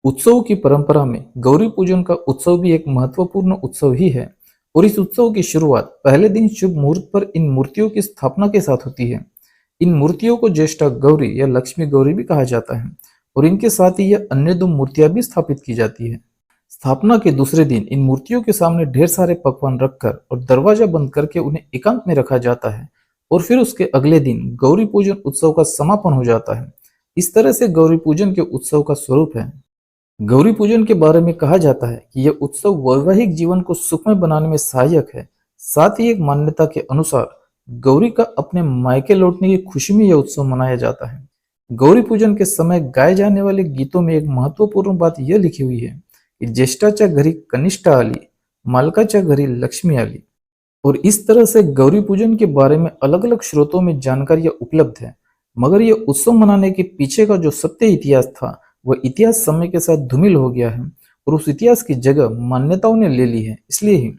उत्सव की परंपरा में गौरी पूजन का उत्सव भी एक महत्वपूर्ण उत्सव ही है। और इस उत्सव की शुरुआत पहले दिन शुभ मुहूर्त पर इन मूर्तियों की स्थापना के साथ होती है। इन मूर्तियों को ज्येष्ठा गौरी या लक्ष्मी गौरी भी कहा जाता है और इनके साथ ही यह अन्य दो मूर्तियां भी स्थापित की जाती है। स्थापना के दूसरे दिन इन मूर्तियों के सामने ढेर सारे पकवान रखकर और दरवाजा बंद करके उन्हें एकांत में रखा जाता है और फिर उसके अगले दिन गौरी पूजन उत्सव का समापन हो जाता है। इस तरह से गौरी पूजन के उत्सव का स्वरूप है। गौरी पूजन के बारे में कहा जाता है कि यह उत्सव वैवाहिक जीवन को सुखमय बनाने में सहायक है। साथ ही एक मान्यता के अनुसार गौरी का अपने मायके लौटने की खुशी में यह उत्सव मनाया जाता है। गौरी पूजन के समय गाए जाने वाले गीतों में एक महत्वपूर्ण बात यह लिखी हुई है कि ज्येष्ठाच्या घरी कनिष्ठा आली, मालकाच्या घरी लक्ष्मी आली। और इस तरह से गौरी पूजन के बारे में अलग अलग स्रोतों में जानकारियां उपलब्ध है, मगर यह उत्सव मनाने के पीछे का जो सत्य इतिहास था वह इतिहास समय के साथ धूमिल हो गया है और उस इतिहास की जगह मान्यताओं ने ले ली है। इसलिए ही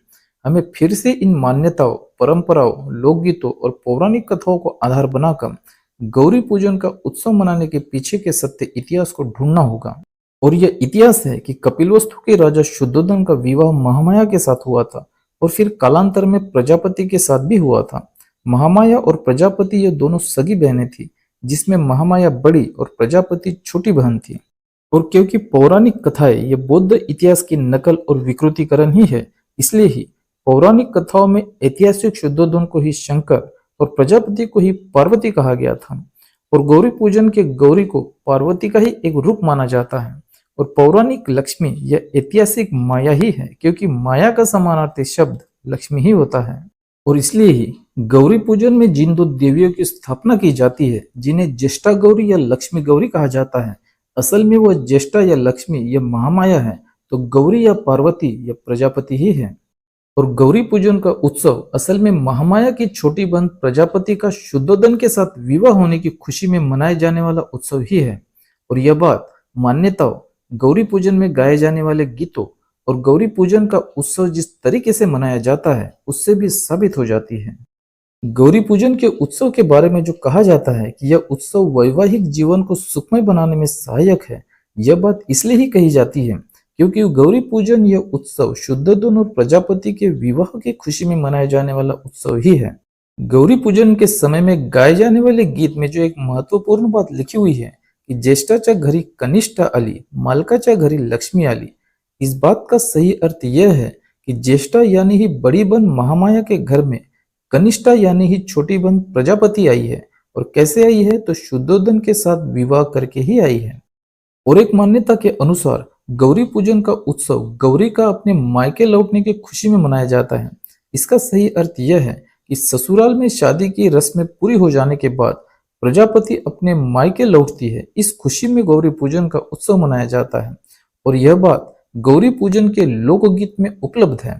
हमें फिर से इन मान्यताओं, परंपराओं, लोकगीतों और पौराणिक कथाओं को आधार बनाकर गौरी पूजन का उत्सव मनाने के पीछे के सत्य इतिहास को ढूंढना होगा। और यह इतिहास है कि कपिलवस्तु के राजा शुद्धोधन का विवाह महामाया के साथ हुआ था और फिर कालांतर में प्रजापति के साथ भी हुआ था। महामाया और प्रजापति ये दोनों सगी बहनें थी, जिसमें महामाया बड़ी और प्रजापति छोटी बहन थी। और क्योंकि पौराणिक कथाएं ये बौद्ध इतिहास की नकल और विकृतीकरण ही है, इसलिए ही पौराणिक कथाओं में ऐतिहासिक शुद्धोधन को ही शंकर और प्रजापति को ही पार्वती कहा गया था। और गौरी पूजन के गौरी को पार्वती का ही एक रूप माना जाता है और पौराणिक लक्ष्मी यह ऐतिहासिक माया ही है, क्योंकि माया का समानार्थी शब्द लक्ष्मी ही होता है। और इसलिए ही गौरी पूजन में जिन दो देवियों की स्थापना की जाती है, जिन्हें ज्येष्ठा गौरी या लक्ष्मी गौरी कहा जाता है, असल में वह ज्येष्ठा या लक्ष्मी या महामाया है, तो गौरी या पार्वती या प्रजापति ही है। और गौरी पूजन का उत्सव असल में महामाया की छोटी बहन प्रजापति का शुद्धोधन के साथ विवाह होने की खुशी में मनाए जाने वाला उत्सव ही है। और यह बात मान्यताओं, गौरी पूजन में गाए जाने वाले गीतों और गौरी पूजन का उत्सव जिस तरीके से मनाया जाता है उससे भी साबित हो जाती है। गौरी पूजन के उत्सव के बारे में जो कहा जाता है कि यह उत्सव वैवाहिक जीवन को सुखमय बनाने में सहायक है, यह बात इसलिए ही कही जाती है क्योंकि गौरी पूजन यह उत्सव शुद्धोधन और प्रजापति के विवाह की खुशी में मनाया जाने वाला उत्सव ही है। गौरी पूजन के समय में गाए जाने वाले गीत में जो एक महत्वपूर्ण बात लिखी हुई है कि ज्येष्ठाच्या घरी कनिष्ठा आली, मालकाच्या घरी लक्ष्मी आली, इस बात का सही अर्थ यह है कि ज्येष्ठा यानी ही बड़ी बहन महामाया के घर में कनिष्ठा यानी ही छोटी बहन प्रजापति आई है। और कैसे आई है, तो शुद्धोधन के साथ विवाह करके ही आई है। और एक मान्यता के अनुसार गौरी पूजन का उत्सव गौरी का अपने मायके लौटने की खुशी में मनाया जाता है। इसका सही अर्थ यह है कि ससुराल में शादी की रस्में पूरी हो जाने के बाद प्रजापति अपने मायके लौटती है। इस खुशी में गौरी पूजन का उत्सव मनाया जाता है और यह बात गौरी पूजन के लोकगीत में उपलब्ध है।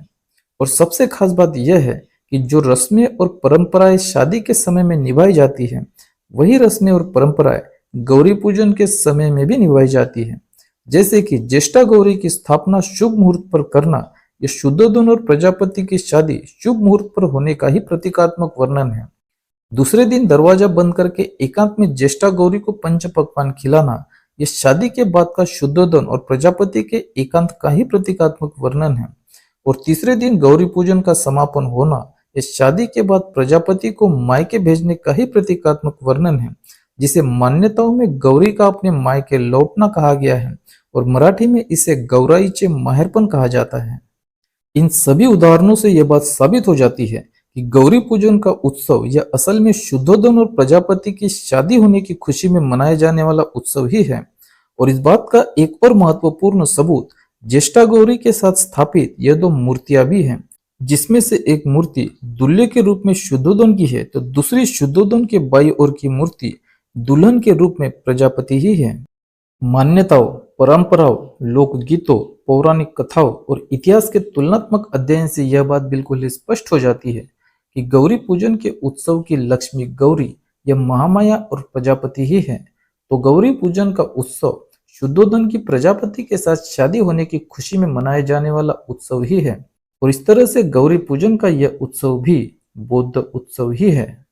और सबसे खास बात यह है कि जो रस्में और परंपराएं शादी के समय में निभाई जाती है, वही रस्में और परंपराएं गौरी पूजन के समय में भी निभाई जाती है। जैसे कि ज्येष्ठा गौरी की स्थापना शुभ मुहूर्त पर करना, यह शुद्धोधन और प्रजापति की शादी शुभ मुहूर्त पर होने का ही प्रतीकात्मक वर्णन है। दूसरे दिन दरवाजा बंद करके एकांत में ज्येष्ठा गौरी को पंच पकवान खिलाना, यह शादी के बाद का शुद्धोधन और प्रजापति के एकांत का ही प्रतीकात्मक वर्णन है। और तीसरे दिन गौरी पूजन का समापन होना, यह शादी के बाद प्रजापति को मायके भेजने का ही प्रतीकात्मक वर्णन है, जिसे मान्यताओं में गौरी का अपने मायके लौटना कहा गया है और मराठी में इसे गौराईचे माहेरपण कहा जाता है। इन सभी उदाहरणों से यह बात साबित हो जाती है कि गौरी पूजन का उत्सव यह असल में शुद्धोधन और प्रजापति की शादी होने की खुशी में मनाया जाने वाला उत्सव ही है। और इस बात का एक और महत्वपूर्ण सबूत ज्येष्ठा गौरी के साथ स्थापित यह दो मूर्तियां भी हैं, जिसमें से एक मूर्ति दुल्हे के रूप में शुद्धोधन की है, तो दूसरी शुद्धोधन के बाईं ओर की मूर्ति दुल्हन के रूप में प्रजापति ही है। मान्यताओं, परंपराओं, लोकगीतों, पौराणिक कथाओं और इतिहास के तुलनात्मक अध्ययन से यह बात बिल्कुल स्पष्ट हो जाती है कि गौरी पूजन के उत्सव की लक्ष्मी गौरी या महामाया और प्रजापति ही है। तो गौरी पूजन का उत्सव शुद्धोधन की प्रजापति के साथ शादी होने की खुशी में मनाए जाने वाला उत्सव ही है। और इस तरह से गौरी पूजन का यह उत्सव भी बौद्ध उत्सव ही है।